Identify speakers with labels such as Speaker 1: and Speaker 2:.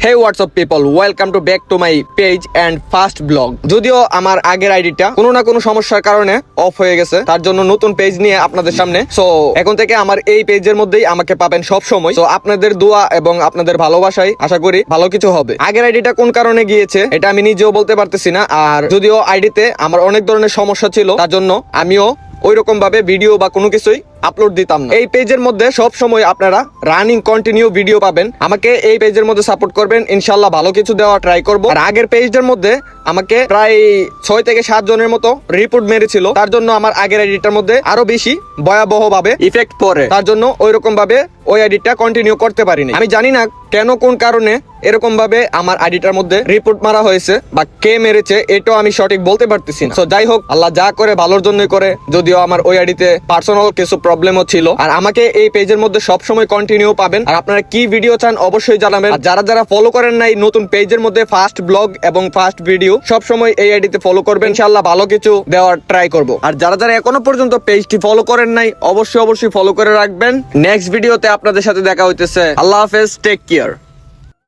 Speaker 1: Hey what's up people, welcome to back to my page and first blog. যদিও আমার আগের আইডিটা কোনো না কোনো সমস্যার কারণে অফ হয়ে গেছে, তার জন্য নতুন পেজ নিয়ে আপনাদের সামনে। সো এখন থেকে আমার এই পেজের মধ্যেই আমাকে পাবেন সব সময়। সো আপনাদের দোয়া এবং আপনাদের ভালোবাসায় আশা করি ভালো কিছু হবে। আগের আইডিটা কোন কারণে গিয়েছে এটা আমি নিজেও বলতে পারতেছি না, আর যদিও আইডিতে আমার অনেক ধরনের সমস্যা ছিল, তার জন্য আমিও ওই রকম ভাবে ভিডিও বা কোনো কিছুই আপলোড দিতাম না। এই পেজের মধ্যে সব সময় আপনারা রানিং কন্টিনিউ ভিডিও পাবেন। আমাকে এই পেজের মধ্যে সাপোর্ট করবেন, ইনশাল্লাহ ভালো কিছু দেওয়া ট্রাই করব। আর আগের পেজটার মধ্যে আমাকে প্রায় 6 থেকে 7 জনের মতো রিপোর্ট মেরেছিল, তার জন্য আমার আগের আইডিটার মধ্যে আরো বেশি ভয়াবহ ভাবে ইফেক্ট পড়ে, তার জন্য ওই রকম ভাবে ওই আইডিটা কন্টিনিউ করতে পারিনি। আমি জানি না কেন কোন কারণে এরকম ভাবে আমার আইডিটার মধ্যে রিপোর্ট মারা হয়েছে বা কে মেরেছে, এটাও আমি সঠিক বলতে পারতেছি না। সো যাই হোক, আল্লাহ যা করে ভালোর জন্যই করে। যদিও আমার ওই আইডিতে পার্সোনাল কিছু প্রবলেমও ছিল, আর আমাকে এই পেজের মধ্যে সব সময় কন্টিনিউ পাবেন। আর আপনারা কি ভিডিও চান অবশ্যই জানাবেন। আর যারা যারা ফলো করেন নাই নতুন পেজের মধ্যে ফার্স্ট ব্লগ এবং ফার্স্ট ভিডিও, সব সময় এই আইডিতে ফলো করবেন, ইনশাআল্লাহ ভালো কিছু দেওয়ার ট্রাই করব। আর যারা যারা এখনো পর্যন্ত পেজটি ফলো করেন নাই অবশ্যই ফলো করে রাখবেন। নেক্সট ভিডিওতে আপনাদের সাথে দেখা হইতেছে। আল্লাহ হাফেজ, টেক কেয়ার।